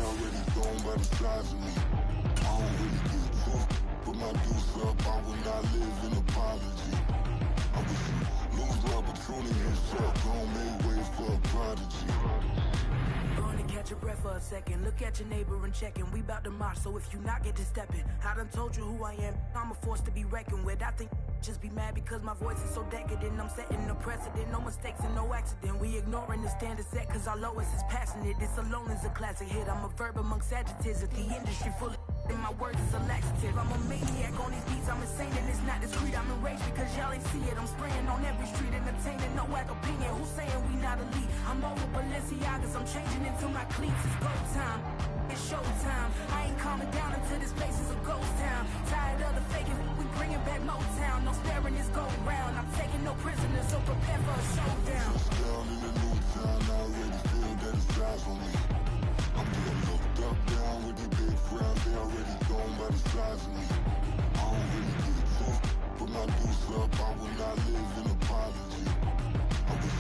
already gone by the size of me. I don't really give a fuck. Put my deuce up, I will not live in apology. I wish you lose the opportunity and shut. Don't make way for a prodigy. Gonna catch your breath for a second. Look at your neighbor and checking. We bout to march, so if you not get to stepping. I done told you who I am. I'm a force to be reckoned with. I think just be mad because my voice is so decadent. I'm setting a precedent. No mistakes and no accident. We ignoring the standard set cause our lowest is passionate. This alone is a classic hit. I'm a verb amongst adjectives. If the industry full of and my words is a laxative. I'm a maniac on these beats. I'm insane and it's not discreet. I'm enraged because y'all ain't see it. I'm spraying on every street, entertaining no whack opinion. Who's saying we not elite? I'm over Balenciagas. I'm changing into my cleats. It's go time. It's showtime. I ain't calming down until this place is a ghost town. Tired of the faking. We bringing back Motown. No sparing this go round. I'm taking no prisoners, so prepare for a showdown. Down in the new town, I already feel that it's eyes on me. I'm getting looked up down with the big frown. They already gone by the size of me. I don't really give a fuck. Put my deuce up, I will not live in apology. I wish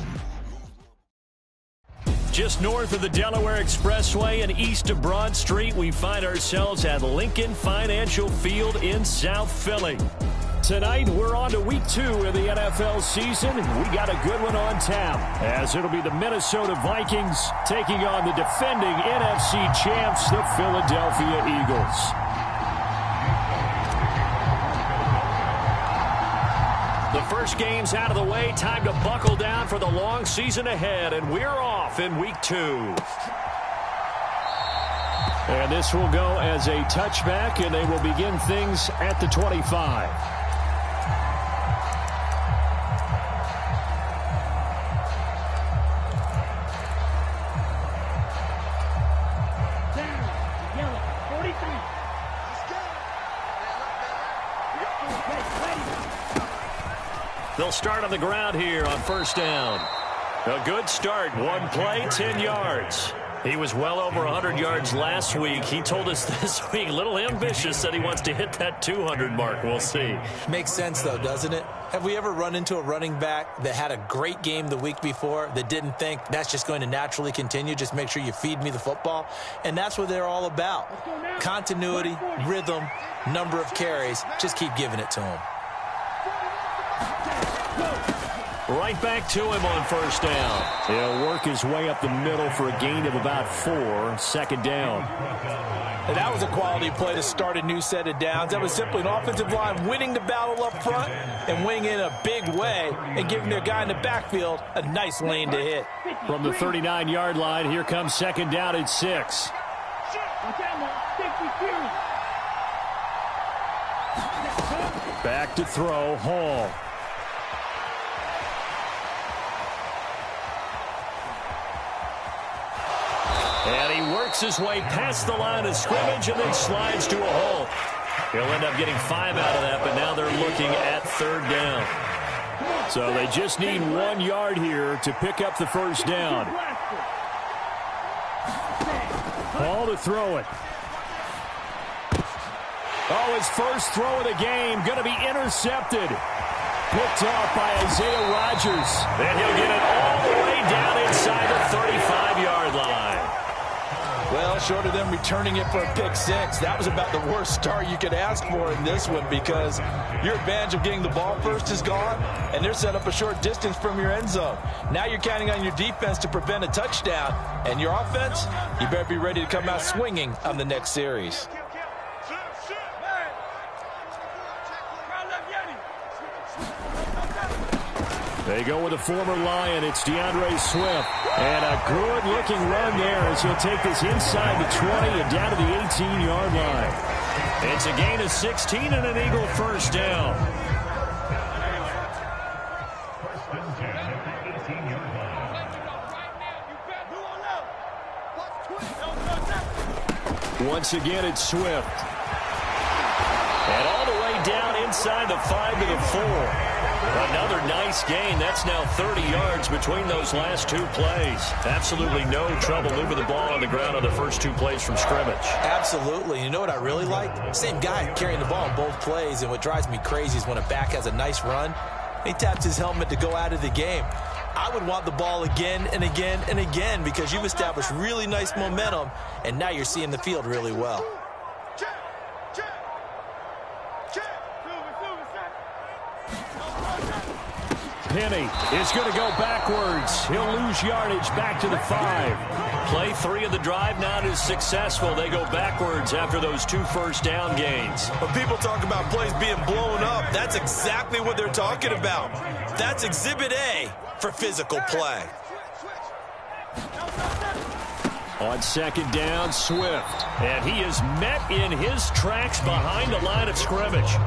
you just north of the Delaware Expressway and east of Broad Street, we find ourselves at Lincoln Financial Field in South Philly. Tonight, we're on to week 2 of the NFL season. We got a good one on tap, as it'll be the Minnesota Vikings taking on the defending NFC champs, the Philadelphia Eagles. The first game's out of the way. Time to buckle down for the long season ahead, and we're off in week 2. And this will go as a touchback, and they will begin things at the 25. They'll start on the ground here on first down. A good start. One play, 10 yards. He was well over 100 yards last week. He told us this week, a little ambitious, said he wants to hit that 200 mark. We'll see. Makes sense, though, doesn't it? Have we ever run into a running back that had a great game the week before that didn't think that's just going to naturally continue? Just make sure you feed me the football. And that's what they're all about. Continuity, rhythm, number of carries. Just keep giving it to him. Right back to him on first down. He'll work his way up the middle for a gain of about 4. Second down. And that was a quality play to start a new set of downs. That was simply an offensive line winning the battle up front and winning in a big way and giving their guy in the backfield a nice lane to hit. From the 39-yard line, here comes second down at 6. Back to throw, Hall. And he works his way past the line of scrimmage and then slides to a hole. He'll end up getting 5 out of that, but now they're looking at third down. So they just need 1 yard here to pick up the first down. Ball to throw it. Oh, his first throw of the game going to be intercepted. Picked off by Isaiah Rodgers. And he'll get it all the way down inside the 35-yard line. Well, short of them returning it for a pick 6, that was about the worst start you could ask for in this one because your advantage of getting the ball first is gone, and they're set up a short distance from your end zone. Now you're counting on your defense to prevent a touchdown, and your offense, you better be ready to come out swinging on the next series. They go with a former Lion. It's DeAndre Swift. And a good-looking run there as he'll take this inside the 20 and down to the 18-yard line. It's a gain of 16 and an Eagle first down. Once again, it's Swift. And all the way down inside the 5 to the 4. Another nice gain. That's now 30 yards between those last 2 plays. Absolutely no trouble moving the ball on the ground on the first 2 plays from scrimmage. Absolutely. You know what I really like? Same guy carrying the ball in both plays, and what drives me crazy is when a back has a nice run, he taps his helmet to go out of the game. I would want the ball again and again and again because you've established really nice momentum, and now you're seeing the field really well. Penny is going to go backwards. He'll lose yardage back to the 5. Play 3 of the drive not as successful. They go backwards after those 2 first down gains. When people talk about plays being blown up, that's exactly what they're talking about. That's Exhibit A for physical play. On second down, Swift. And he is met in his tracks behind the line of scrimmage.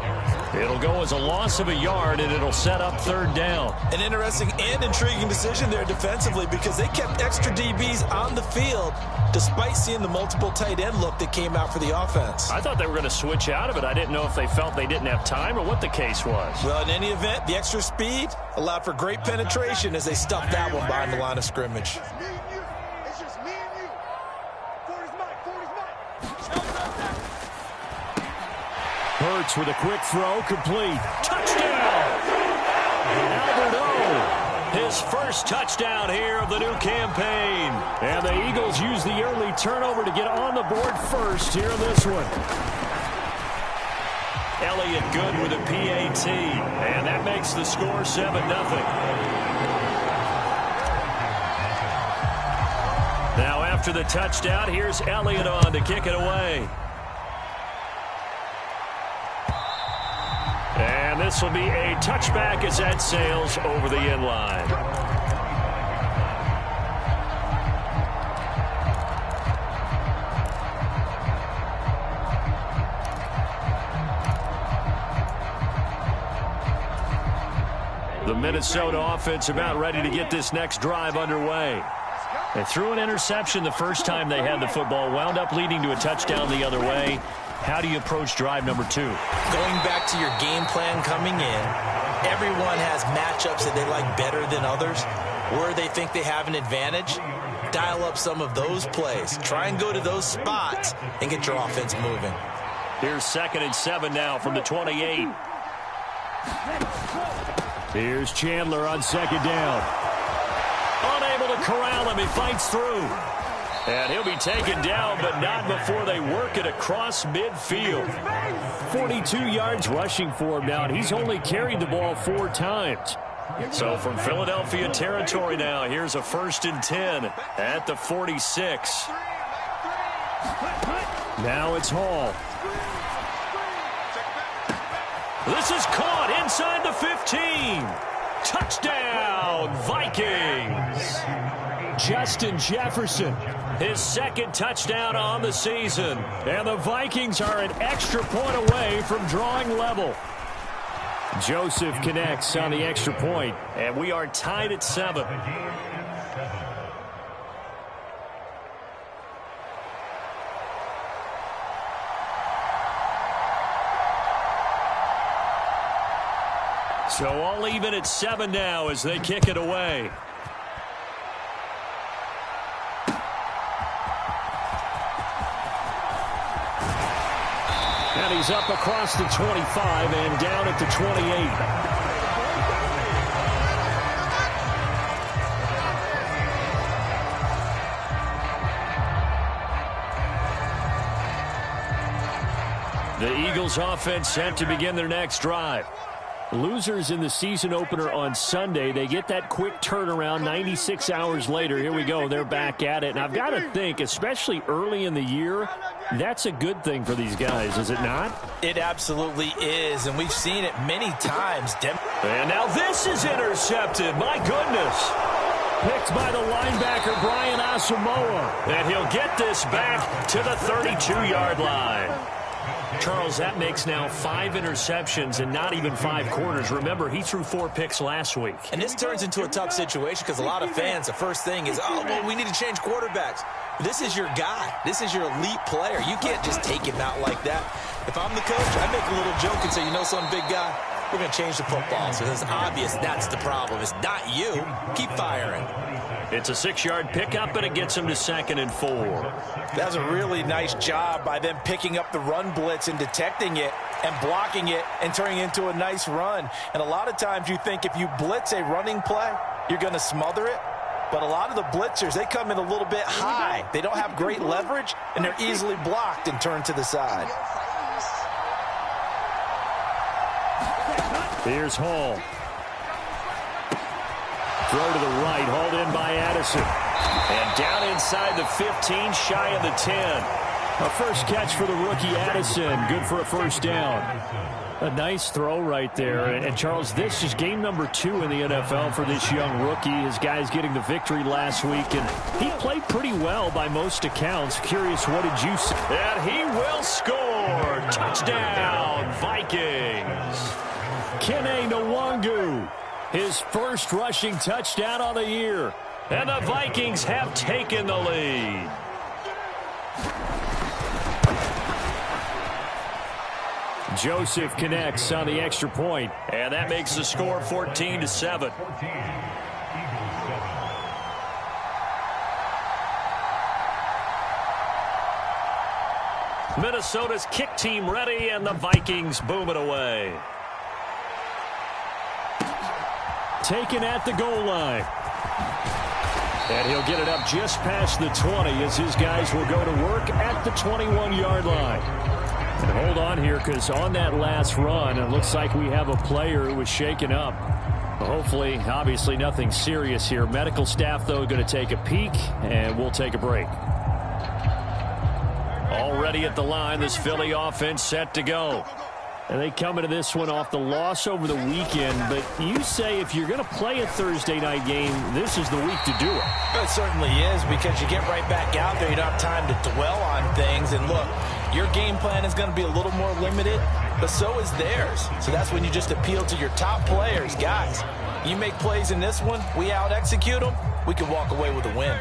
It'll go as a loss of a yard, and it'll set up 3rd down. An interesting and intriguing decision there defensively because they kept extra DBs on the field despite seeing the multiple tight end look that came out for the offense. I thought they were going to switch out of it. I didn't know if they felt they didn't have time or what the case was. Well, in any event, the extra speed allowed for great penetration as they stuffed that one behind the line of scrimmage. Hurts with a quick throw, complete. Touchdown! Albert O, his first touchdown here of the new campaign. And the Eagles use the early turnover to get on the board first here in this one. Elliott good with a PAT, and that makes the score 7-0. Now after the touchdown, here's Elliott on to kick it away. And this will be a touchback as that sails over the end line. The Minnesota offense about ready to get this next drive underway. They threw an interception the first time they had the football, wound up leading to a touchdown the other way. How do you approach drive number 2? Going back to your game plan coming in, everyone has matchups that they like better than others. Where they think they have an advantage, dial up some of those plays. Try and go to those spots and get your offense moving. Here's 2nd and 7 now from the 28. Here's Chandler on 2nd down. Unable to corral him. He fights through. And he'll be taken down, but not before they work it across midfield. 42 yards rushing for him now, and he's only carried the ball 4 times. So from Philadelphia territory now, here's a 1st and 10 at the 46. Now it's Hall. This is caught inside the 15. Touchdown, Vikings. Justin Jefferson, his 2nd touchdown on the season. And the Vikings are an extra point away from drawing level. Joseph connects on the extra point, and we are tied at 7. So all even at 7 now as they kick it away. And he's up across the 25 and down at the 28. The Eagles offense set to begin their next drive. Losers in the season opener on Sunday. They get that quick turnaround 96 hours later. Here we go. They're back at it. And I've got to think, especially early in the year, that's a good thing for these guys, is it not? It absolutely is, and we've seen it many times. And now this is intercepted. My goodness. Picked by the linebacker, Brian Asamoah. And he'll get this back to the 32-yard line. Charles, that makes now 5 interceptions in not even 5 quarters. Remember, he threw 4 picks last week. And this turns into a tough situation because a lot of fans, the first thing is, oh, well, we need to change quarterbacks. This is your guy. This is your elite player. You can't just take him out like that. If I'm the coach, I make a little joke and say, you know something, big guy? We're going to change the football. So it's obvious that's the problem. It's not you. Keep firing. It's a 6-yard pickup, and it gets him to 2nd and 4. That was a really nice job by them picking up the run blitz and detecting it and blocking it and turning it into a nice run. And a lot of times you think if you blitz a running play, you're going to smother it. But a lot of the blitzers, they come in a little bit high. They don't have great leverage, and they're easily blocked and turned to the side. Here's Hall. Throw to the right, hauled in by Addison. And down inside the 15, shy of the 10. A first catch for the rookie Addison. Good for a first down. A nice throw right there. And, Charles, this is game number 2 in the NFL for this young rookie. His guys getting the victory last week, and he played pretty well by most accounts. Curious, what did you say? And he will score. Touchdown, Vikings. Kene Nwangu, his first rushing touchdown on the year. And the Vikings have taken the lead. Joseph connects on the extra point, and that makes the score 14-7. Minnesota's kick team ready, and the Vikings boom it away. Taken at the goal line. And he'll get it up just past the 20 as his guys will go to work at the 21-yard line. And hold on here, because on that last run, it looks like we have a player who was shaken up. Hopefully, obviously nothing serious here. Medical staff, though, going to take a peek, and we'll take a break. Already at the line, this Philly offense set to go. And they come into this one off the loss over the weekend. But you say if you're going to play a Thursday night game, this is the week to do it. It certainly is, because you get right back out there. You don't have time to dwell on things. And look, your game plan is going to be a little more limited, but so is theirs. So that's when you just appeal to your top players. Guys, you make plays in this one, we out-execute them, we can walk away with a win.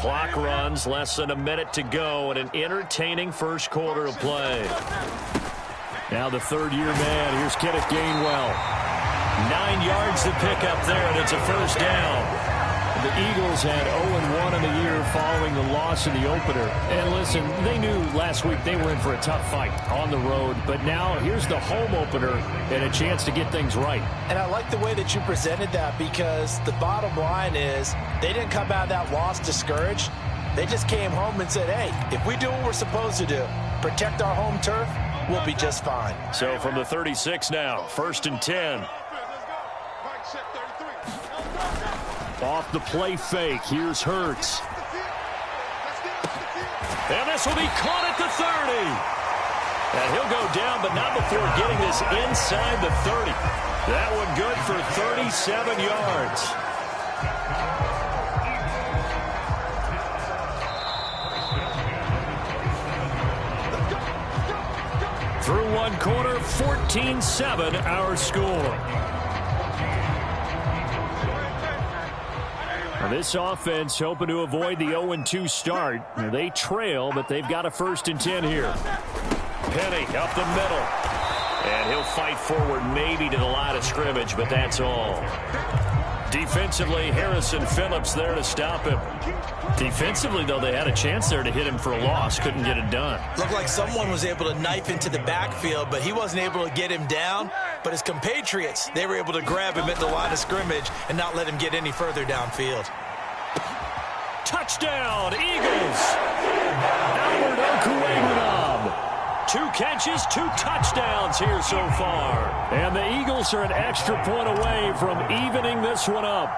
Clock runs, less than a minute to go, and an entertaining first quarter of play. Now the third-year man, here's Kenneth Gainwell. 9 yards to pick up there, and it's a first down. The Eagles had 0-1 in the year following the loss in the opener. And listen, they knew last week they were in for a tough fight on the road. But now here's the home opener and a chance to get things right. And I like the way that you presented that, because the bottom line is they didn't come out of that loss discouraged. They just came home and said, hey, if we do what we're supposed to do, protect our home turf, we'll be just fine. So from the 36 now, 1st and 10. Off the play fake, here's Hurts. And this will be caught at the 30. And he'll go down, but not before getting this inside the 30. That one good for 37 yards. Through one quarter, 14-7 our score. This offense hoping to avoid the 0-2 start. They trail, but they've got a 1st and 10 here. Penny up the middle. And he'll fight forward maybe to the line of scrimmage, but that's all. Defensively, Harrison Phillips there to stop him. Defensively, though, they had a chance there to hit him for a loss. Couldn't get it done. Looked like someone was able to knife into the backfield, but he wasn't able to get him down. But his compatriots, they were able to grab him at the line of scrimmage and not let him get any further downfield. Touchdown, Eagles! Albert Okwuegbunam. 2 catches, 2 touchdowns here so far. And the Eagles are an extra point away from evening this one up.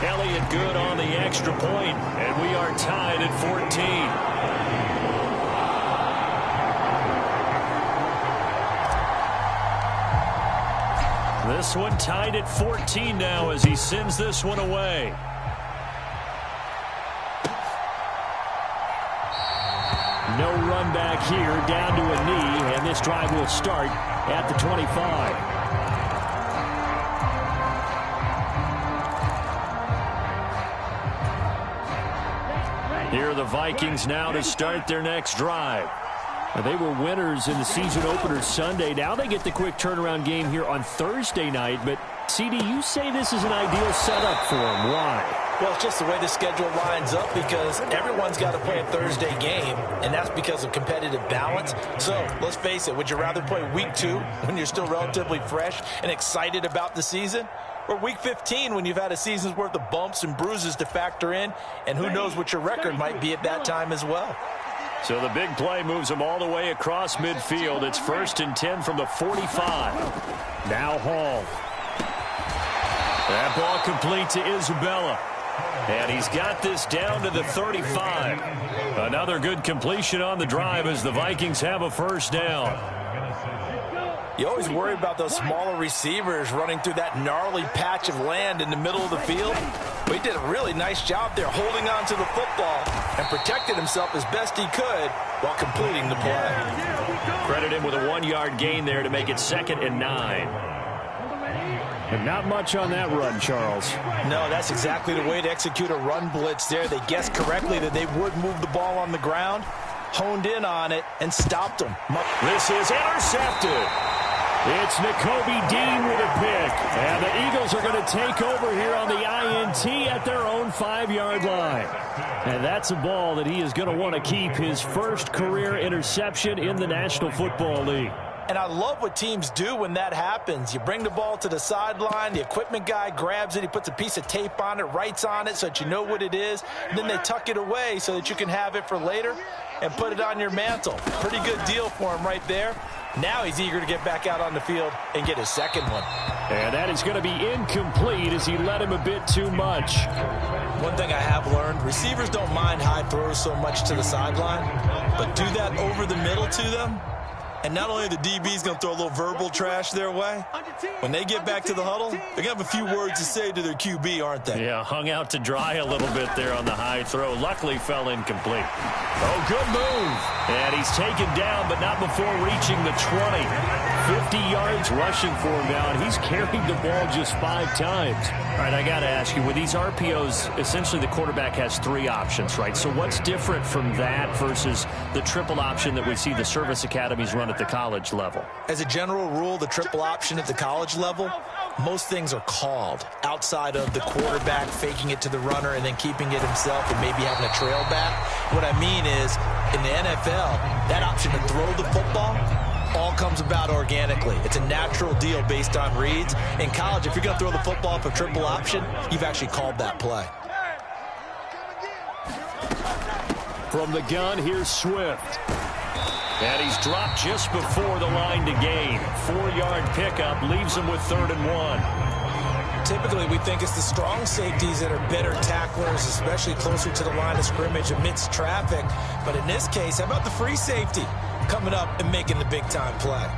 Elliott good on the extra point, and we are tied at 14. This one tied at 14 now as he sends this one away. No run back here, down to a knee, and this drive will start at the 25. Here are the Vikings now to start their next drive. They were winners in the season opener Sunday. Now they get the quick turnaround game here on Thursday night. But, CD, you say this is an ideal setup for them. Why? Well, it's just the way the schedule lines up because everyone's got to play a Thursday game, and that's because of competitive balance. So, let's face it, would you rather play week 2 when you're still relatively fresh and excited about the season? Or week 15 when you've had a season's worth of bumps and bruises to factor in, and who knows what your record might be at that time as well. So the big play moves them all the way across midfield. It's 1st and 10 from the 45. Now Hall. That ball complete to Isabella. And he's got this down to the 35. Another good completion on the drive as the Vikings have a first down. You always worry about those smaller receivers running through that gnarly patch of land in the middle of the field. But he did a really nice job there holding on to the football and protected himself as best he could while completing the play. Credit him with a 1-yard gain there to make it 2nd and 9. But not much on that run, Charles. No, that's exactly the way to execute a run blitz there. They guessed correctly that they would move the ball on the ground, honed in on it, and stopped them. This is intercepted. It's Nakobe Dean with a pick. And the Eagles are going to take over here on the INT at their own 5-yard line. And that's a ball that he is going to want to keep, his first career interception in the National Football League. And I love what teams do when that happens. You bring the ball to the sideline, the equipment guy grabs it, he puts a piece of tape on it, writes on it so that you know what it is, and then they tuck it away so that you can have it for later and put it on your mantle. Pretty good deal for him right there. Now he's eager to get back out on the field and get his second one. And that is going to be incomplete as he led him a bit too much. One thing I have learned, receivers don't mind high throws so much to the sideline, but do that over the middle to them, and not only are the DBs going to throw a little verbal trash their way, when they get back to the huddle, they're going to have a few words to say to their QB, aren't they? Yeah, hung out to dry a little bit there on the high throw. Luckily fell incomplete. Oh, good move. And he's taken down, but not before reaching the 20. 50 yards rushing for him now, and he's carried the ball just 5 times. All right, I got to ask you, with these RPOs, essentially the quarterback has 3 options, right? So what's different from that versus the triple option that we see the service academies run at the college level? As a general rule, the triple option at the college level, most things are called outside of the quarterback faking it to the runner and then keeping it himself and maybe having a trail back. What I mean is, in the NFL, that option to throw the football all comes about organically. It's a natural deal based on reads. In college, if you're going to throw the football up a triple option, you've actually called that play. From the gun, here's Swift. And he's dropped just before the line to gain. 4-yard pickup leaves him with 3rd and 1. Typically, we think it's the strong safeties that are better tacklers, especially closer to the line of scrimmage amidst traffic. But in this case, how about the free safety coming up and making the big-time play?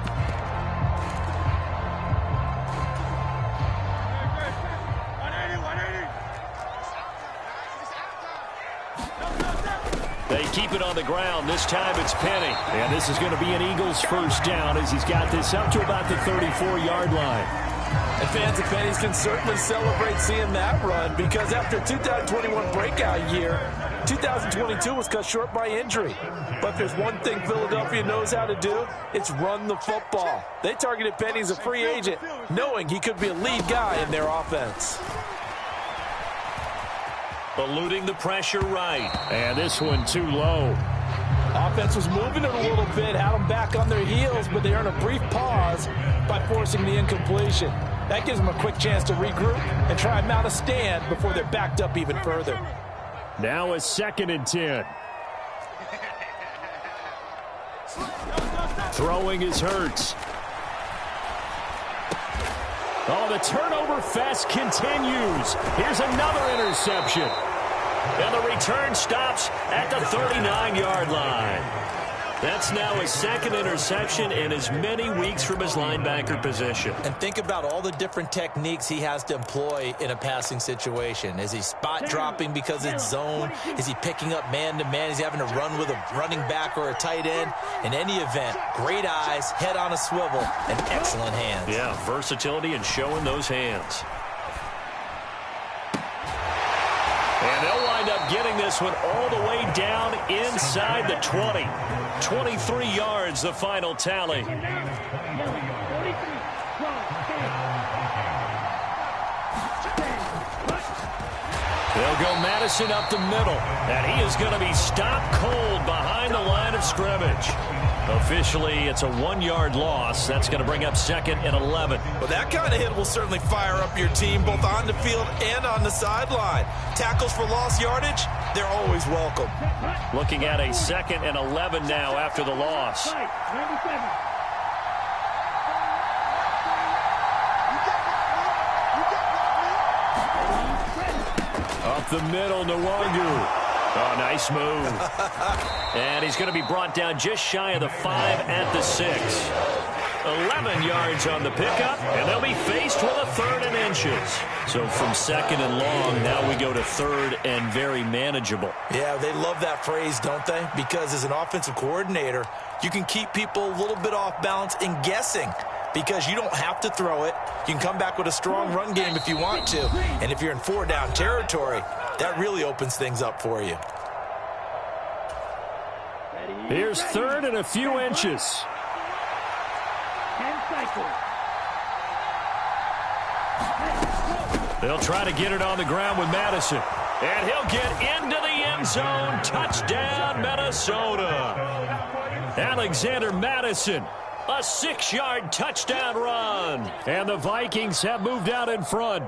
They keep it on the ground. This time it's Penny. And this is going to be an Eagles first down as he's got this up to about the 34-yard line. And fans of Penny's can certainly celebrate seeing that run because after 2021 breakout year, 2022 was cut short by injury. But if there's one thing Philadelphia knows how to do, it's run the football. They targeted Penny as a free agent, knowing he could be a lead guy in their offense. Eluding the pressure right. And this one too low. Offense was moving it a little bit, had them back on their heels, but they earned a brief pause by forcing the incompletion. That gives them a quick chance to regroup and try and mount a stand before they're backed up even further. Now a 2nd and 10. Throwing is Hurts. Oh, the turnover fest continues. Here's another interception. And the return stops at the 39-yard line. That's now his 2nd interception in as many weeks from his linebacker position. And think about all the different techniques he has to employ in a passing situation. Is he spot dropping because it's zone? Is he picking up man-to-man? Is he having to run with a running back or a tight end? In any event, great eyes, head on a swivel, and excellent hands. Yeah, versatility and showing those hands. And they'll wind up getting this one all the way down inside the 20. 23 yards, the final tally. They'll go Madison up the middle, and he is going to be stopped cold behind the line of scrimmage. Officially, it's a 1-yard loss. That's going to bring up 2nd and 11. Well, that kind of hit will certainly fire up your team both on the field and on the sideline. Tackles for lost yardage, they're always welcome. Looking at a 2nd and 11 now after the loss. Up the middle, Nwangu. Oh, nice move. And he's going to be brought down just shy of the 5 at the 6. 11 yards on the pickup, and they'll be faced with a 3rd and inches. So from 2nd and long, now we go to 3rd and very manageable. Yeah, they love that phrase, don't they? Because as an offensive coordinator, you can keep people a little bit off balance and guessing. Because you don't have to throw it. You can come back with a strong run game if you want to. And if you're in 4-down territory, that really opens things up for you. Here's 3rd and a few inches. 10 cycles. They'll try to get it on the ground with Madison. And he'll get into the end zone. Touchdown, Minnesota. Alexander Madison. A 6-yard touchdown run. And the Vikings have moved out in front.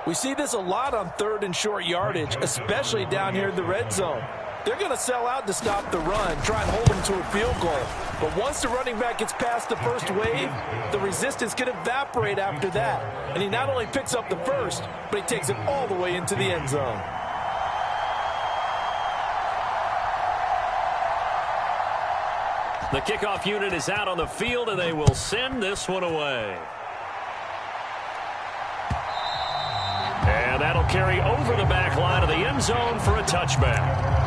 We see this a lot on 3rd and short yardage, especially down here in the red zone. They're going to sell out to stop the run, try and hold them to a field goal. But once the running back gets past the first wave, the resistance can evaporate after that. And he not only picks up the first, but he takes it all the way into the end zone. The kickoff unit is out on the field, and they will send this one away. And that'll carry over the back line of the end zone for a touchback.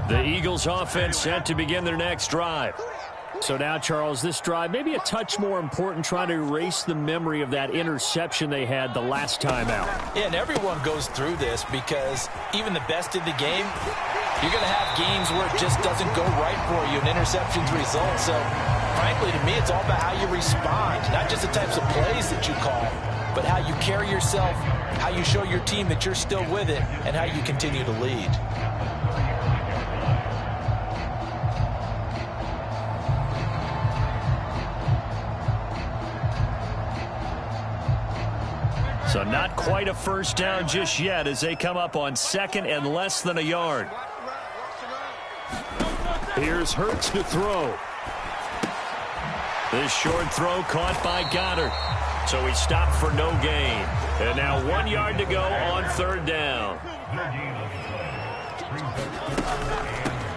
The Eagles offense set to begin their next drive. So now, Charles, this drive maybe a touch more important, trying to erase the memory of that interception they had the last time out. Yeah, and everyone goes through this because even the best in the game, you're going to have games where it just doesn't go right for you, and interceptions result. So, frankly, to me, it's all about how you respond, not just the types of plays that you call, but how you carry yourself, how you show your team that you're still with it, and how you continue to lead. So not quite a first down just yet as they come up on 2nd and less than a yard. Here's Hurts to throw. This short throw caught by Goddard. So he stopped for no gain. And now 1 yard to go on 3rd down.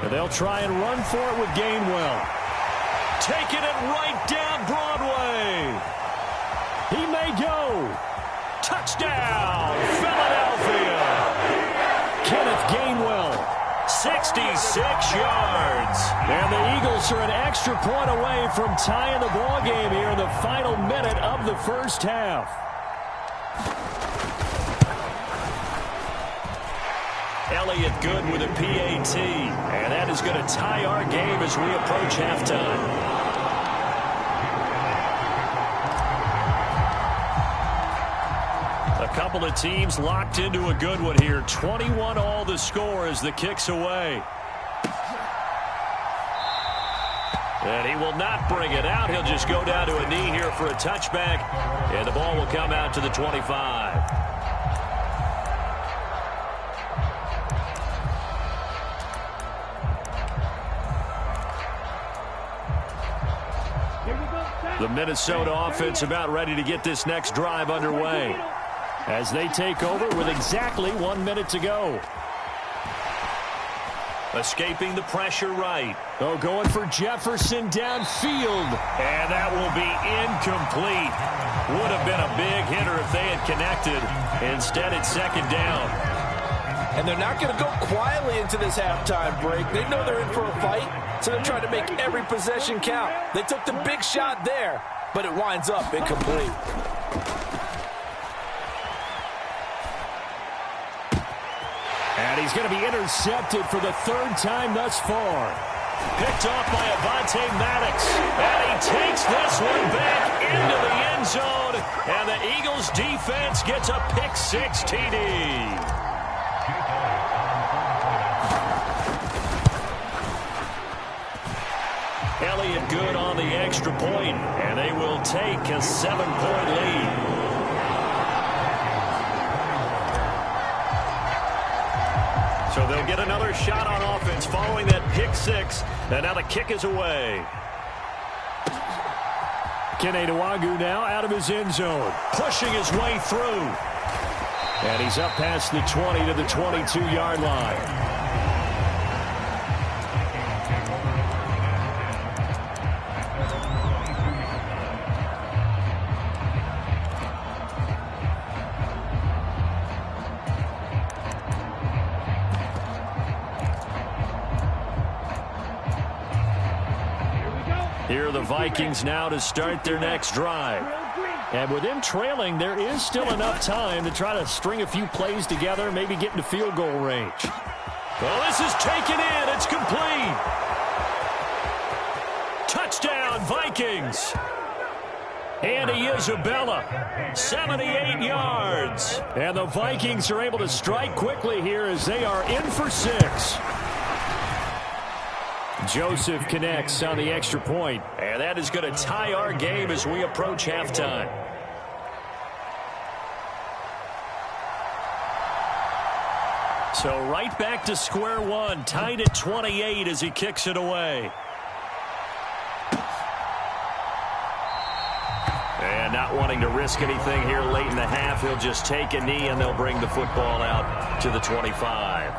And they'll try and run for it with Gainwell. Taking it right down Broadway. He may go. Touchdown, Philadelphia. Kenneth Gainwell, 66 yards. And the Eagles are an extra point away from tying the ball game here in the final minute of the first half. Elliott good with a PAT. And that is going to tie our game as we approach halftime. A couple of teams locked into a good one here. 21 all the score as the kick's away. And he will not bring it out. He'll just go down to a knee here for a touchback. And the ball will come out to the 25. The Minnesota offense about ready to get this next drive underway as they take over with exactly 1 minute to go. Escaping the pressure right. Oh, going for Jefferson downfield. And that will be incomplete. Would have been a big hitter if they had connected. Instead, it's 2nd down. And they're not going to go quietly into this halftime break. They know they're in for a fight, so they're trying to make every possession count. They took the big shot there. but it winds up incomplete. And he's going to be intercepted for the third time thus far. Picked off by Avonte Maddox. And he takes this one back into the end zone. And the Eagles defense gets a pick-6 TD. Elliott good on the extra point, and they will take a 7-point lead. So they'll get another shot on offense following that pick-6, and now the kick is away. Kene Nwangwu now out of his end zone, pushing his way through. And he's up past the 20 to the 22-yard line. Here are the Vikings now to start their next drive. And with them trailing, there is still enough time to try to string a few plays together, maybe get into field goal range. Well, this is taken in. It's complete. Touchdown, Vikings. Andy Isabella, 78 yards. And the Vikings are able to strike quickly here as they are in for 6. Joseph connects on the extra point, and that is going to tie our game as we approach halftime. So right back to square one, tied at 28 as he kicks it away. And not wanting to risk anything here late in the half, he'll just take a knee and they'll bring the football out to the 25.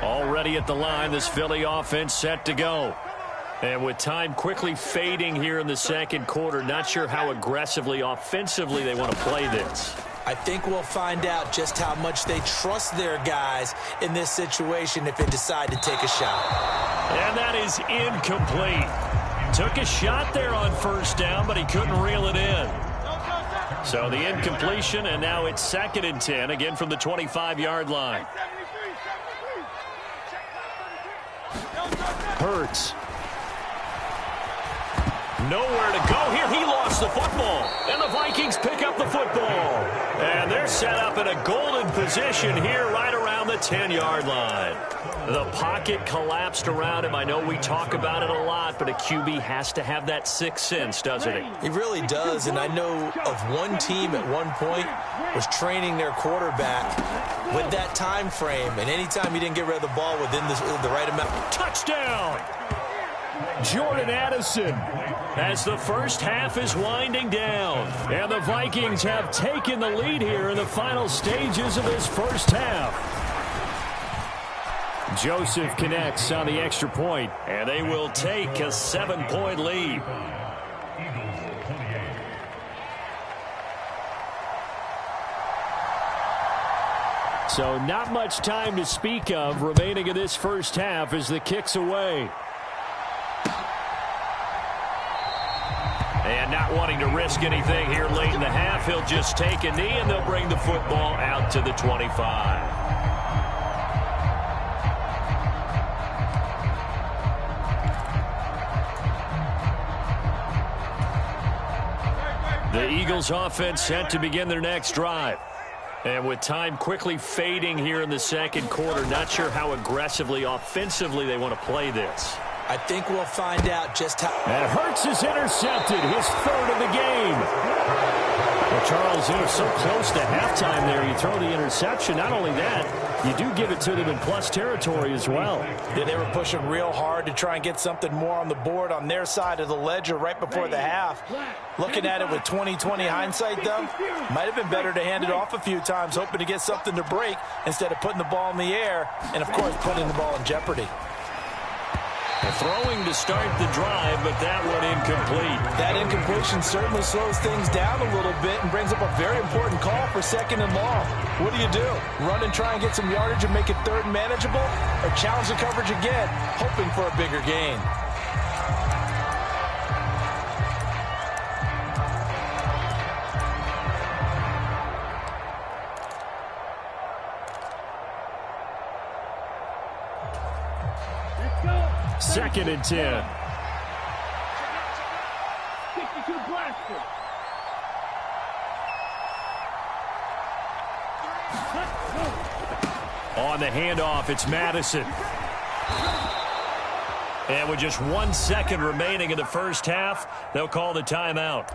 Already at the line, this Philly offense set to go. And with time quickly fading here in the second quarter, not sure how aggressively, offensively they want to play this. I think we'll find out just how much they trust their guys in this situation if they decide to take a shot. And that is incomplete. Took a shot there on first down, but he couldn't reel it in. So the incompletion, and now it's 2nd and 10, again from the 25-yard line. Hurts. Nowhere to go here. He lost the football. And the Vikings pick up the football. And they're set up in a golden position here right around the 10-yard line. The pocket collapsed around him. I know we talk about it a lot, but a QB has to have that sixth sense, doesn't he? He really does, and I know of one team at one point was training their quarterback with that time frame, and anytime he didn't get rid of the ball within the right amount. Touchdown! Jordan Addison as the first half is winding down. And the Vikings have taken the lead here in the final stages of this first half. Joseph connects on the extra point, and they will take a 7-point lead. So not much time to speak of remaining in this first half as the kick's away. And not wanting to risk anything here late in the half, he'll just take a knee and they'll bring the football out to the 25. The Eagles offense set to begin their next drive. And with time quickly fading here in the second quarter, not sure how aggressively, offensively they want to play this. I think we'll find out just how. And Hurts is intercepted, his third of the game. Well, Charles, they were so close to halftime there. You throw the interception. Not only that, you do give it to them in plus territory as well. Yeah, they were pushing real hard to try and get something more on the board on their side of the ledger right before the half. Looking at it with 20/20 hindsight, though, might have been better to hand it off a few times, hoping to get something to break instead of putting the ball in the air and, of course, putting the ball in jeopardy. Throwing to start the drive, but that one incomplete. That incompletion certainly slows things down a little bit and brings up a very important call for 2nd and long. What do? Run and try and get some yardage and make it 3rd and manageable? Or challenge the coverage again, hoping for a bigger gain? Second and 10. On the handoff, it's Madison. And with just 1 second remaining in the first half, they'll call the timeout.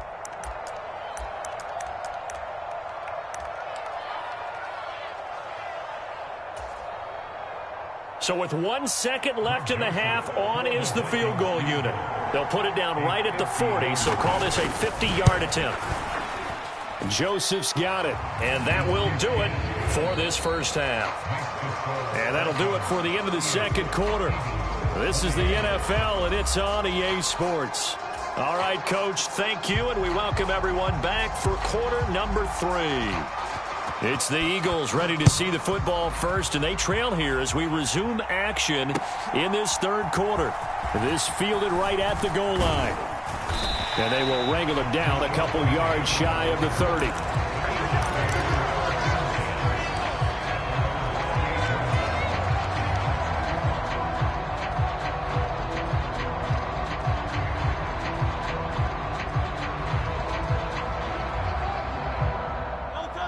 So with 1 second left in the half, on is the field goal unit. They'll put it down right at the 40, so call this a 50-yard attempt. Joseph's got it, and that will do it for this first half. And that'll do it for the end of the second quarter. This is the NFL, and it's on EA Sports. All right, Coach, thank you, and we welcome everyone back for quarter number 3. It's the Eagles ready to see the football first, and they trail here as we resume action in this third quarter. This fielded right at the goal line. And they will wrangle him down a couple yards shy of the 30.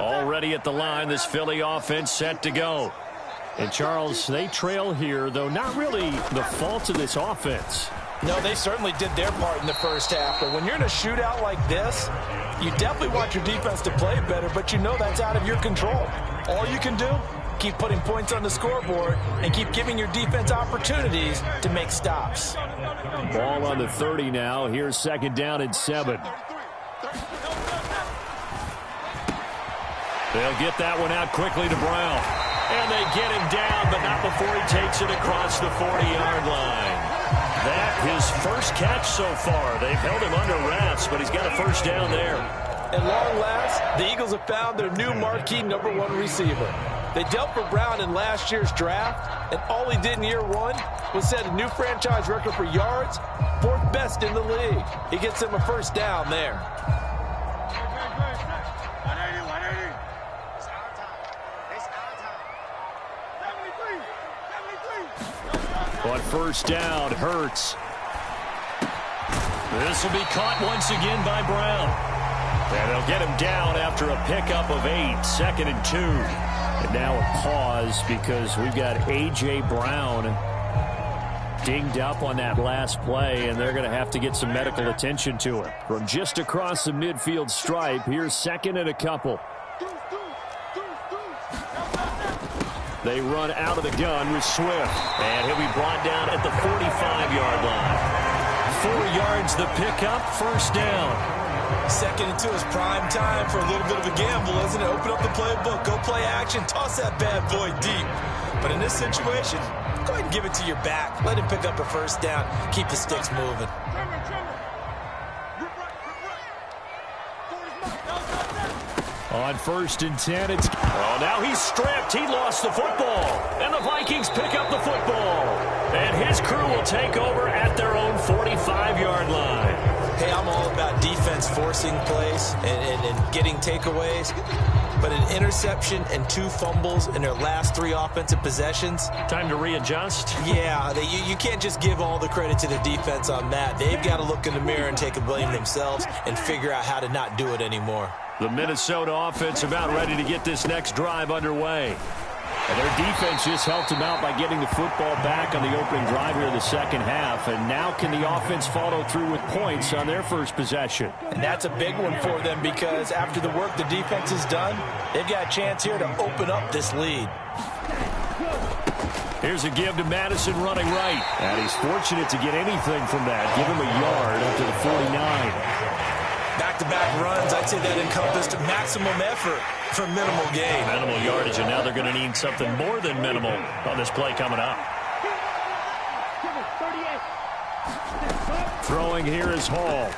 Already at the line, this Philly offense set to go. And, Charles, they trail here, though not really the fault of this offense. No, they certainly did their part in the first half. But when you're in a shootout like this, you definitely want your defense to play better, but you know that's out of your control. All you can do, keep putting points on the scoreboard and keep giving your defense opportunities to make stops. Ball on the 30 now. Here's 2nd down and 7. They'll get that one out quickly to Brown. And they get him down, but not before he takes it across the 40-yard line. That his first catch so far. They've held him under wraps, but he's got a first down there. At long last, the Eagles have found their new marquee #1 receiver. They dealt for Brown in last year's draft, and all he did in year 1 was set a new franchise record for yards, 4th best in the league. He gets them a first down there. On first down, Hurts. This will be caught once again by Brown. And they'll get him down after a pickup of 8, 2nd and 2. And now a pause because we've got A.J. Brown dinged up on that last play, and they're going to have to get some medical attention to him. From just across the midfield stripe, here's 2nd and a couple. They run out of the gun with Swift. And he'll be brought down at the 45-yard line. 4 yards the pickup, first down. 2nd and 2 is prime time for a little bit of a gamble, isn't it? Open up the playbook, go play action, toss that bad boy deep. But in this situation, go ahead and give it to your back. Let him pick up a first down. Keep the sticks moving. On 1st and 10, it's... Oh, now he's stripped. He lost the football. And the Vikings pick up the football. And his crew will take over at their own 45-yard line. Hey, I'm all about defense forcing plays and getting takeaways. But an interception and 2 fumbles in their last 3 offensive possessions. Time to readjust? Yeah, you can't just give all the credit to the defense on that. They've got to look in the mirror and take a blame themselves and figure out how to not do it anymore. The Minnesota offense about ready to get this next drive underway. And their defense just helped them out by getting the football back on the opening drive here in the second half. And now can the offense follow through with points on their first possession? And that's a big one for them because after the work the defense has done, they've got a chance here to open up this lead. Here's a give to Madison running right. And he's fortunate to get anything from that. Give him a yard up to the 49. Back-to-back runs, I'd say that encompassed maximum effort for minimal gain. Minimal yardage, and now they're going to need something more than minimal on this play coming up. Throwing here is Hall.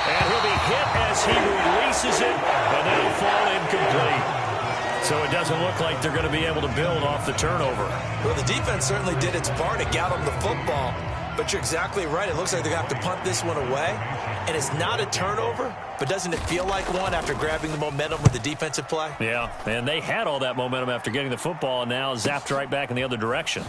And he'll be hit as he releases it, and that'll fall incomplete. So it doesn't look like they're going to be able to build off the turnover. Well, the defense certainly did its part. It got them the football. But you're exactly right. It looks like they're going to have to punt this one away. And it's not a turnover, but doesn't it feel like one after grabbing the momentum with the defensive play? Yeah, and they had all that momentum after getting the football, and now zapped right back in the other direction.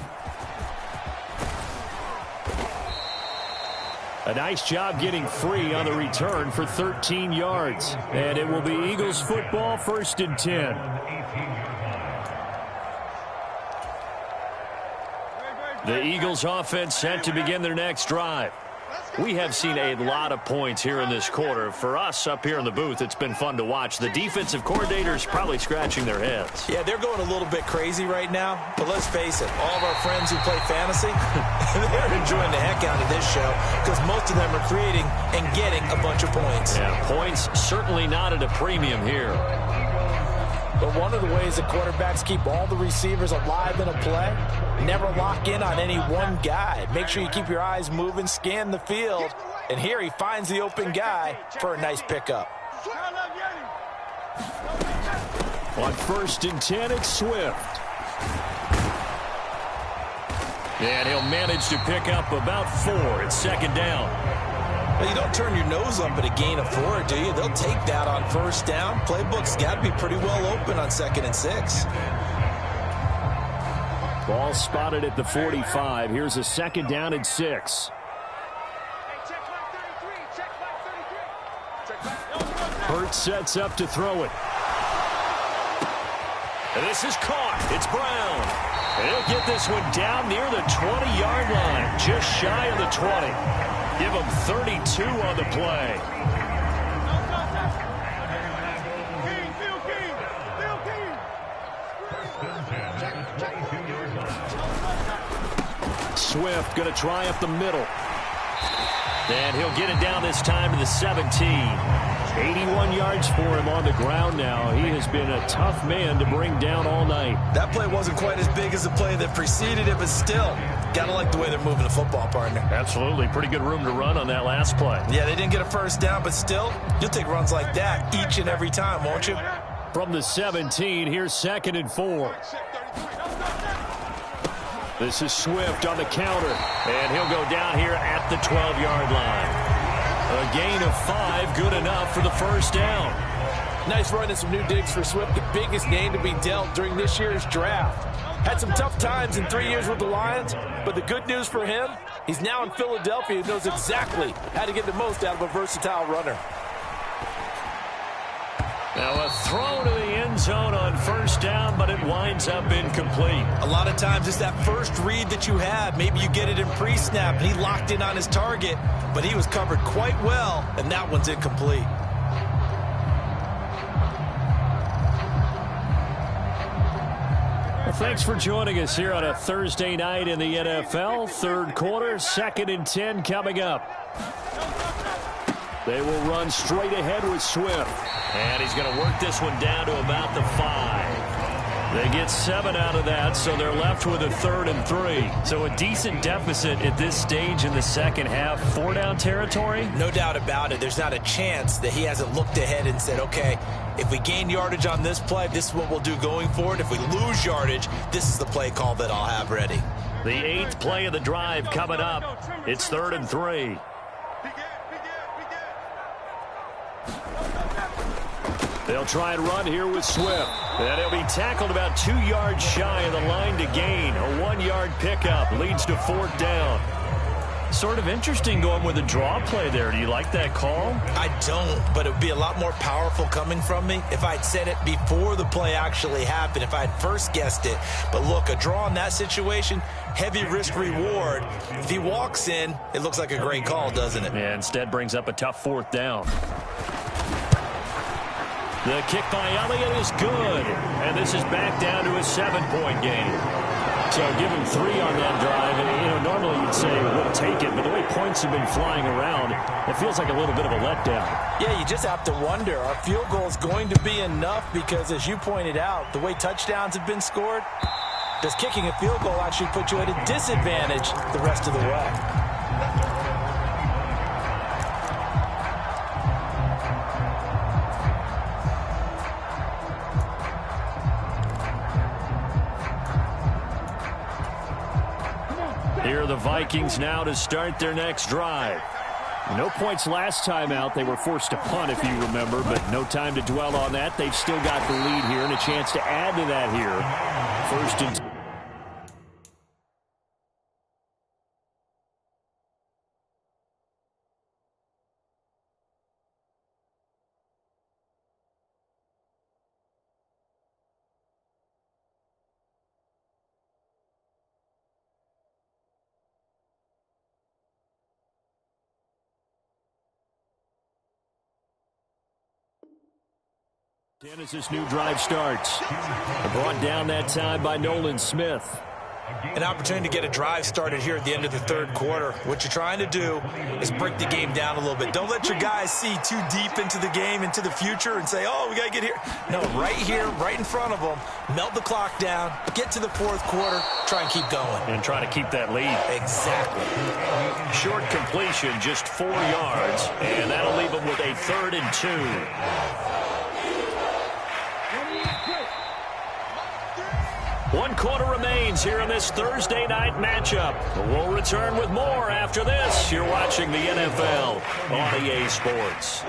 A nice job getting free on the return for 13 yards. And it will be Eagles football, 1st and 10. The Eagles offense set to begin their next drive. We have seen a lot of points here in this quarter. For us up here in the booth, it's been fun to watch. The defensive coordinators probably scratching their heads. Yeah, they're going a little bit crazy right now. But let's face it, all of our friends who play fantasy, they're enjoying the heck out of this show because most of them are creating and getting a bunch of points. Yeah, points certainly not at a premium here. But one of the ways that quarterbacks keep all the receivers alive in a play, never lock in on any one guy. Make sure you keep your eyes moving, scan the field. And here he finds the open guy for a nice pickup. On 1st and 10, it's Swift. And he'll manage to pick up about 4. It's 2nd down. Well, you don't turn your nose up at a gain of 4, do you? They'll take that on 1st down. Playbook's got to be pretty well open on 2nd and 6. Ball spotted at the 45. Here's a 2nd down and 6. Hurts sets up to throw it. And this is caught. It's Brown. And he'll get this one down near the 20-yard line, just shy of the 20. Give him 32 on the play. Swift going to try up the middle. And he'll get it down this time to the 17. 81 yards for him on the ground now. He has been a tough man to bring down all night. That play wasn't quite as big as the play that preceded it, but still, gotta like the way they're moving the football, partner. Absolutely. Pretty good room to run on that last play. Yeah, they didn't get a 1st down, but still, you'll take runs like that each and every time, won't you? From the 17, here's 2nd and 4. This is Swift on the counter, and he'll go down here at the 12-yard line. A gain of 5, good enough for the 1st down. Nice run and some new digs for Swift, the biggest name to be dealt during this year's draft. Had some tough times in 3 years with the Lions, but the good news for him, he's now in Philadelphia and knows exactly how to get the most out of a versatile runner. Now a throw to the end zone on 1st down, but it winds up incomplete. A lot of times it's that first read that you have. Maybe you get it in pre-snap, and he locked in on his target, but he was covered quite well, and that one's incomplete. Well, thanks for joining us here on a Thursday night in the NFL. 3rd quarter, 2nd and 10 coming up. They will run straight ahead with Swift. And he's going to work this one down to about the 5. They get 7 out of that, so they're left with a 3rd and 3. So a decent deficit at this stage in the second half. 4-down territory? No doubt about it. There's not a chance that he hasn't looked ahead and said, okay, if we gain yardage on this play, this is what we'll do going forward. If we lose yardage, this is the play call that I'll have ready. The 8th play of the drive coming up. It's 3rd and 3. They'll try and run here with Swift. And he'll be tackled about 2 yards shy of the line to gain. A 1-yard pickup leads to 4th down. Sort of interesting going with a draw play there. Do you like that call? I don't, but it would be a lot more powerful coming from me if I'd said it before the play actually happened, if I'd first guessed it. But look, a draw in that situation, heavy risk reward. If he walks in, it looks like a great call, doesn't it? Yeah, instead brings up a tough 4th down. The kick by Elliott is good. And this is back down to a 7-point game. So give him 3 on that drive. And, normally you'd say we'll take it. But the way points have been flying around, it feels like a little bit of a letdown. Yeah, you just have to wonder, are field goals going to be enough? Because as you pointed out, the way touchdowns have been scored, Does kicking a field goal actually put you at a disadvantage the rest of the way? Here are the Vikings now to start their next drive. No points last time out. They were forced to punt, if you remember, but no time to dwell on that. They've still got the lead here and a chance to add to that here. First and 10. As this new drive starts. Brought down that time by Nolan Smith. An opportunity to get a drive started here at the end of the third quarter. What you're trying to do is break the game down a little bit. Don't let your guys see too deep into the game, into the future, and say, oh, we got to get here. No, right here, right in front of them, melt the clock down, get to the fourth quarter, try and keep going. And try to keep that lead. Exactly. Short completion, just 4 yards, and that'll leave them with a 3rd and 2. 1 quarter remains here in this Thursday night matchup. We'll return with more after this. You're watching the NFL on EA Sports.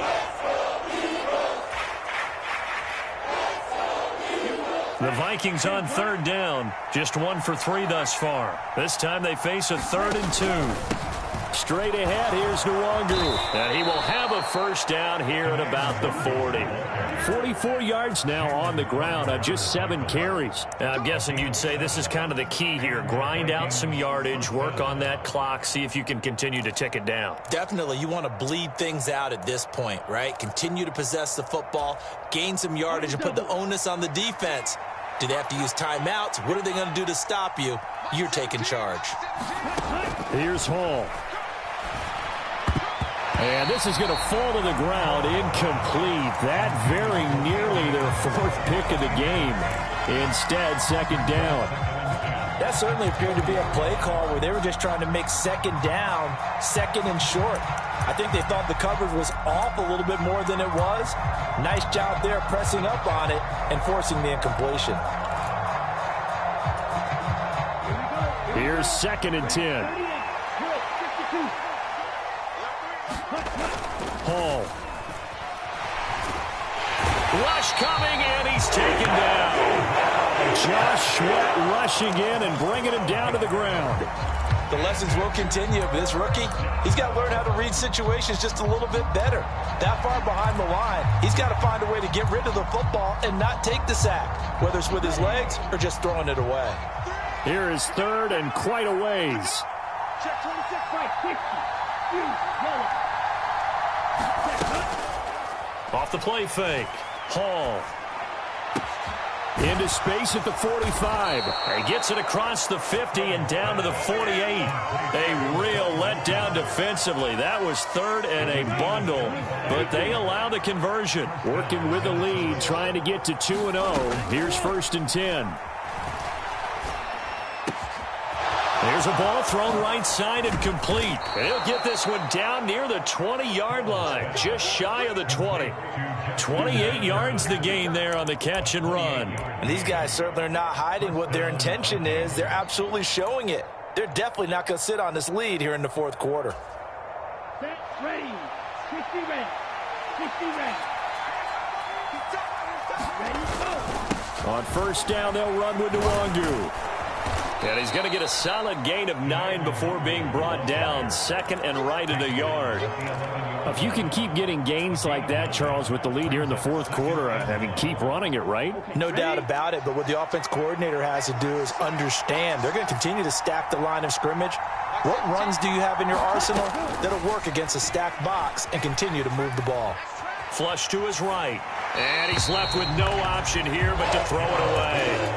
The Vikings on 3rd down. Just 1 for 3 thus far. This time they face a 3rd and 2. Straight ahead, here's Nwangu. And he will have a first down here at about the 40. 44 yards now on the ground on just 7 carries. I'm guessing you'd say this is kind of the key here. Grind out some yardage, work on that clock, see if you can continue to tick it down. Definitely, you want to bleed things out at this point, right? Continue to possess the football, gain some yardage, and put the onus on the defense. Do they have to use timeouts? What are they going to do to stop you? You're taking charge. Here's Hall. And this is going to fall to the ground, incomplete. That very nearly their 4th pick of the game. Instead, 2nd down. That certainly appeared to be a play call where they were just trying to make 2nd down, 2nd and short. I think they thought the coverage was off a little bit more than it was. Nice job there pressing up on it and forcing the incompletion. Here's 2nd and 10. Hall. Rush coming, and he's taken down. Josh Sweat rushing in and bringing him down to the ground. The lessons will continue, but this rookie, he's got to learn how to read situations just a little bit better. That far behind the line, he's got to find a way to get rid of the football and not take the sack, whether it's with his legs or just throwing it away. Here is 3rd and quite a ways. Check 26, right, 50. Yellow. Off the play fake. Hall. Into space at the 45. He gets it across the 50 and down to the 48. A real letdown defensively. That was 3rd and a bundle, but they allow the conversion. Working with the lead, trying to get to 2-0. Here's 1st and 10. There's a ball thrown right side and complete. And he'll get this one down near the 20-yard line, just shy of the 20. 28 yards the gain there on the catch and run. And these guys certainly are not hiding what their intention is. They're absolutely showing it. They're definitely not going to sit on this lead here in the 4th quarter. Set, ready. 60 ready. 60 ready. Ready, go. On 1st down, they'll run with Nwangu. And he's going to get a solid gain of 9 before being brought down. 2nd and right at a yard. If you can keep getting gains like that, Charles, with the lead here in the 4th quarter, I mean, keep running it, right? No doubt about it, but what the offense coordinator has to do is understand. They're going to continue to stack the line of scrimmage. What runs do you have in your arsenal that'll work against a stacked box and continue to move the ball? Flush to his right. And he's left with no option here but to throw it away.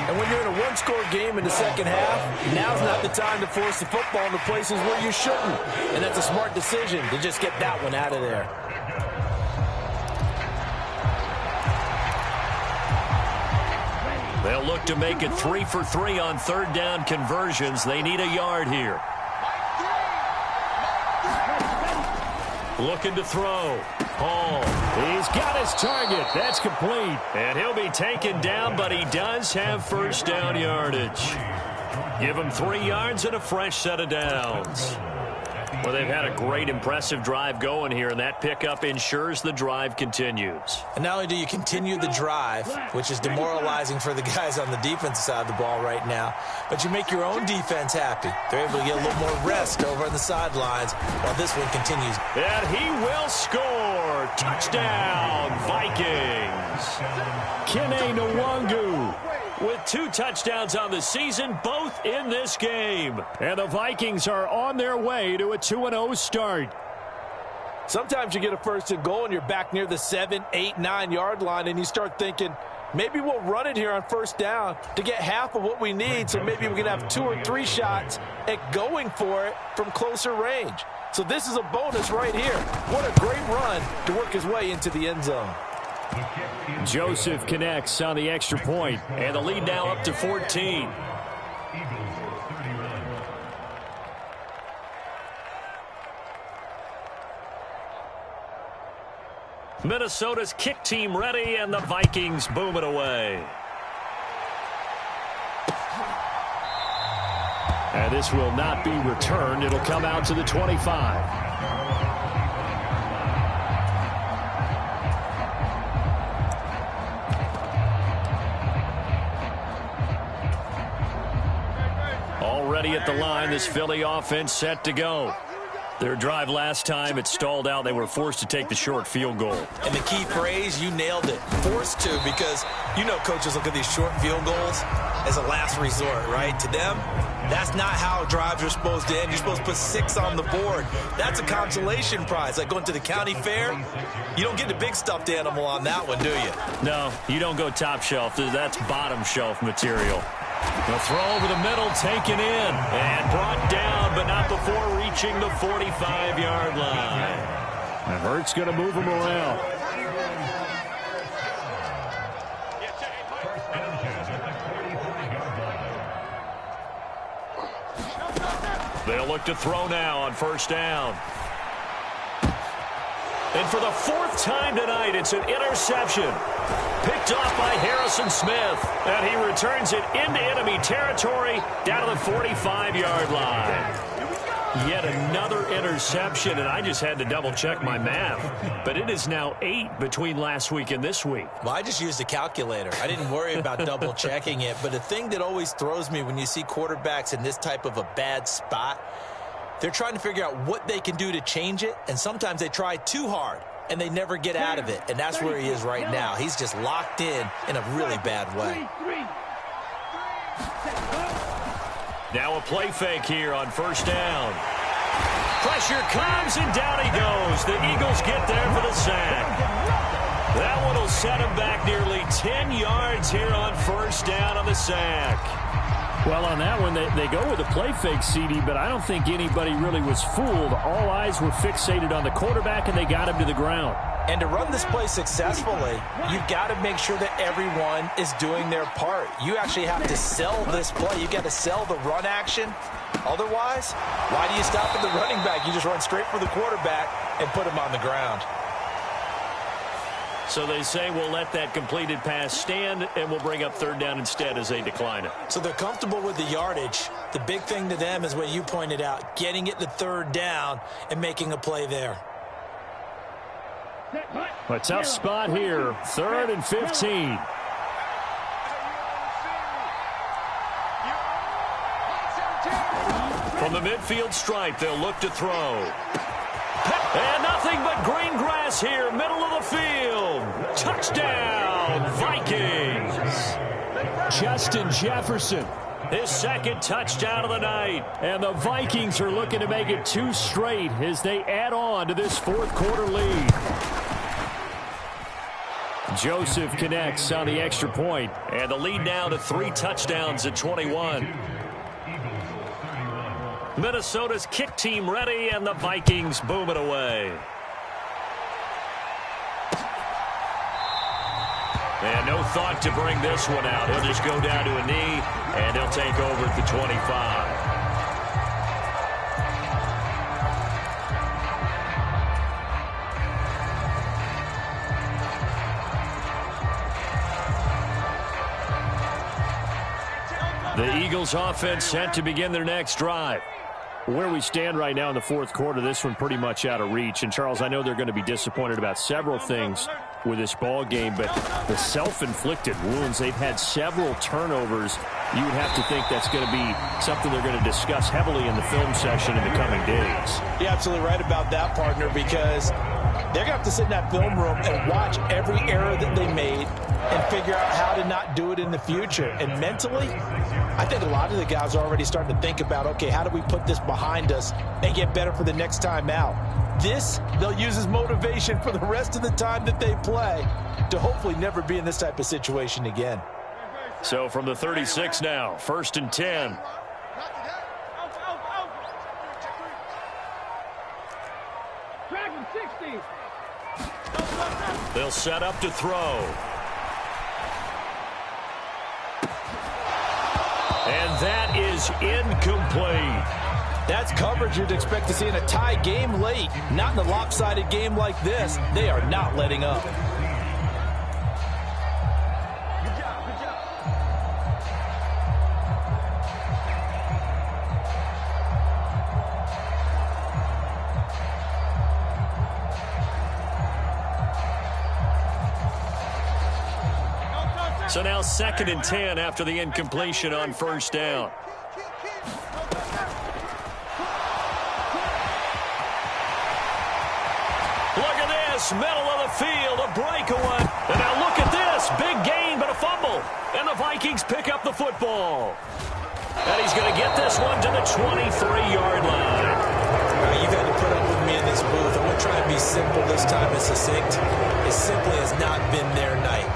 And when you're in a one-score game in the second half, now's not the time to force the football into places where you shouldn't. And that's a smart decision to just get that one out of there. Ready. They'll look to make it 3 for 3 on third down conversions. They need a yard here. Looking to throw. Hall. He's got his target. That's complete. And he'll be taken down, but he does have first down yardage. Give him 3 yards and a fresh set of downs. Well, they've had a great, impressive drive going here, and that pickup ensures the drive continues. And not only do you continue the drive, which is demoralizing for the guys on the defensive side of the ball right now, but you make your own defense happy. They're able to get a little more rest over on the sidelines while this one continues. And he will score. Touchdown, Vikings. Kene Nwangu with 2 touchdowns on the season, both in this game. And the Vikings are on their way to a 2-0 start. Sometimes you get a first and goal and you're back near the 7, 8, 9-yard line, and you start thinking, maybe we'll run it here on first down to get half of what we need, so maybe we can have 2 or 3 shots at going for it from closer range. So this is a bonus right here. What a great run to work his way into the end zone. Joseph connects on the extra point, and the lead now up to 14. Minnesota's kick team ready, and the Vikings boom it away. And this will not be returned. It'll come out to the 25. Already at the line, this Philly offense set to go. Their drive last time, it stalled out. They were forced to take the short field goal. And the key phrase, you nailed it, forced to, because you know coaches look at these short field goals as a last resort, right? To them, that's not how drives are supposed to end. You're supposed to put 6 on the board. That's a consolation prize. Like going to the county fair, you don't get the big stuffed animal on that one, do you? No, you don't go top shelf. That's bottom shelf material. The throw over the middle, taken in, and brought down, but not before reaching the 45-yard line. And Hurts going to move him around. They'll look to throw now on first down. And for the 4th time tonight, it's an interception. Picked off by Harrison Smith. And he returns it into enemy territory down to the 45-yard line. Yet another interception, and I just had to double-check my math. But it is now 8 between last week and this week. Well, I just used a calculator. I didn't worry about double-checking it. But the thing that always throws me when you see quarterbacks in this type of a bad spot, they're trying to figure out what they can do to change it, and sometimes they try too hard, and they never get out of it, and that's where he is right now. He's just locked in a really bad way. Now a play fake here on first down. Pressure comes, and down he goes. The Eagles get there for the sack. That one will set him back nearly 10 yards here on first down on the sack. Well, on that one, they go with a play fake, CD, but I don't think anybody really was fooled. All eyes were fixated on the quarterback, and they got him to the ground. And to run this play successfully, you've got to make sure that everyone is doing their part. You actually have to sell this play. You've got to sell the run action. Otherwise, why do you stop at the running back? You just run straight for the quarterback and put him on the ground. So they say we'll let that completed pass stand, and we'll bring up third down instead as they decline it. So they're comfortable with the yardage. The big thing to them is what you pointed out, getting it to third down and making a play there. A tough spot here, 3rd and 15. From the midfield stripe, they'll look to throw. And nothing but green grass here, middle of the field. Touchdown, Vikings. Justin Jefferson, his 2nd touchdown of the night. And the Vikings are looking to make it 2 straight as they add on to this 4th quarter lead. Joseph connects on the extra point, and the lead now to 3 touchdowns at 21. Minnesota's kick team ready, and the Vikings boom it away. And no thought to bring this one out. He'll just go down to a knee, and he'll take over at the 25. The Eagles offense set to begin their next drive. Where we stand right now in the fourth quarter, this one pretty much out of reach. And, Charles, I know they're going to be disappointed about several things with this ball game, but the self-inflicted wounds, they've had several turnovers. You would have to think that's going to be something they're going to discuss heavily in the film session in the coming days. You're absolutely right about that, partner, because they're going to have to sit in that film room and watch every error that they made and figure out how to not do it in the future. And mentally, I think a lot of the guys are already starting to think about, okay, how do we put this behind us and get better for the next time out? This, they'll use as motivation for the rest of the time that they play to hopefully never be in this type of situation again. So from the 36 now, 1st and 10. They'll set up to throw. And that is incomplete. That's coverage you'd expect to see in a tie game late. Not in a lopsided game like this. They are not letting up. So now 2nd and 10 after the incompletion on 1st down. Look at this, middle of the field, a breakaway. And now look at this, big gain but a fumble. And the Vikings pick up the football. And he's going to get this one to the 23-yard line. You've had to put up with me in this booth. I'm going to try and be simple this time and succinct. It simply has not been their night.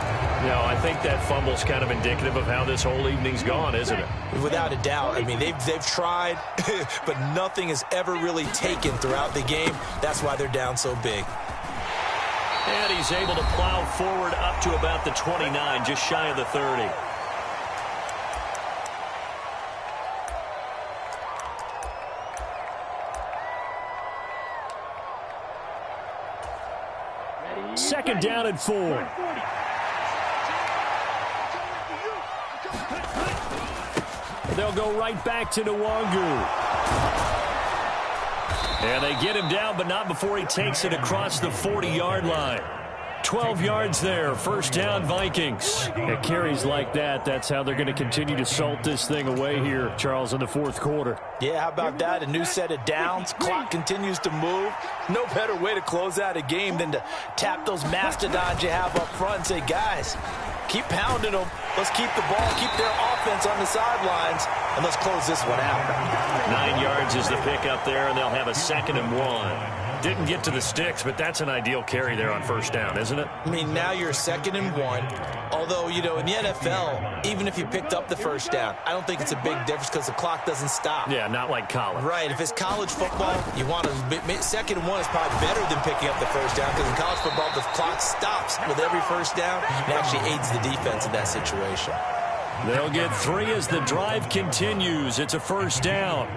No, I think that fumble's kind of indicative of how this whole evening's gone, isn't it? Without a doubt. I mean, they've tried, but nothing has ever really taken throughout the game. That's why they're down so big. And he's able to plow forward up to about the 29, just shy of the 30. Second down and 4. They'll go right back to Nwangu. And they get him down, but not before he takes it across the 40-yard line. 12 yards there, 1st down Vikings. It carries like that. That's how they're going to continue to salt this thing away here, Charles, in the fourth quarter. Yeah, how about that? A new set of downs. Clock continues to move. No better way to close out a game than to tap those mastodons you have up front and say, guys, keep pounding them. Let's keep the ball, keep their offense on the sidelines, and let's close this one out. 9 yards is the pickup there, and they'll have a 2nd and 1. Didn't get to the sticks, but that's an ideal carry there on 1st down, isn't it? I mean, now you're 2nd and 1. Although, you know, in the NFL, even if you picked up the 1st down, I don't think it's a big difference because the clock doesn't stop. Yeah, not like college. Right. If it's college football, you want to 2nd and 1 is probably better than picking up the 1st down because in college football, the clock stops with every 1st down. It actually aids the defense in that situation. They'll get 3 as the drive continues. It's a 1st down.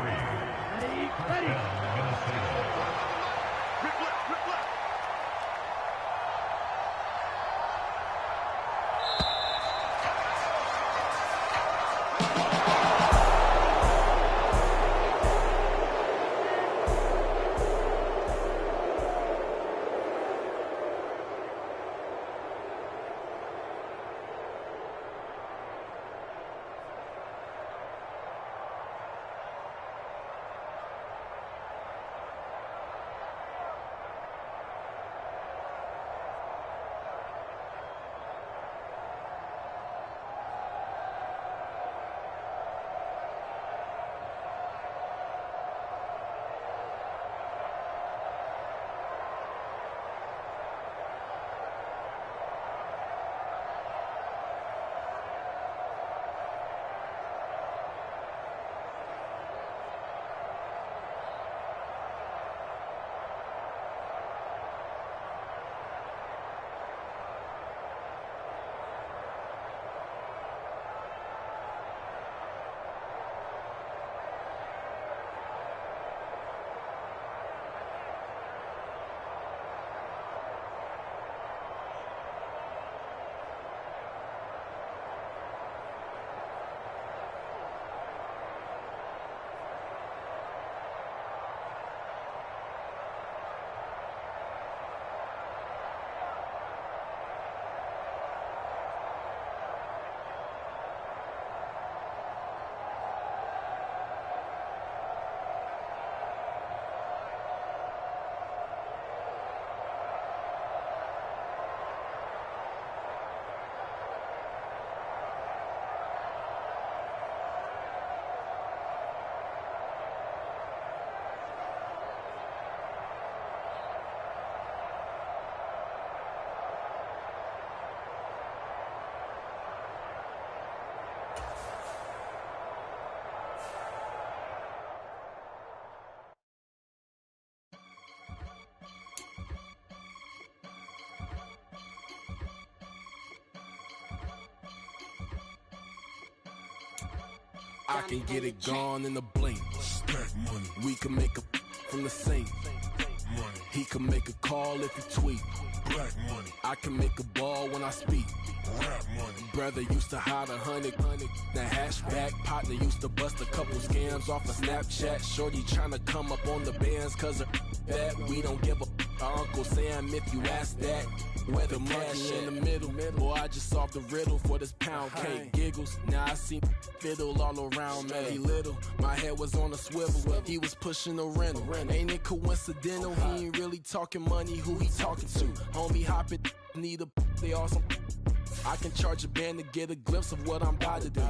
I can get it gone in a blink. Stack money, We can make a from the sink. money, He can make a call if he tweet. black money, I can make a ball when I speak. rap money, Brother used to hide 100. The hashback partner used to bust a couple scams off of Snapchat. Shorty tryna come up on the bands cause of that. We don't give a Uncle Sam if you ask that. Where the cash in the middle. Boy, I just solved the riddle for this pound cake. Giggles, now I see fiddle all around me. Little, my head was on a swivel. He was pushing a rental. Ain't it coincidental? He ain't really talking money. Who he talking to? Homie hopping, need a they awesome. I can charge a band to get a glimpse of what I'm about to do.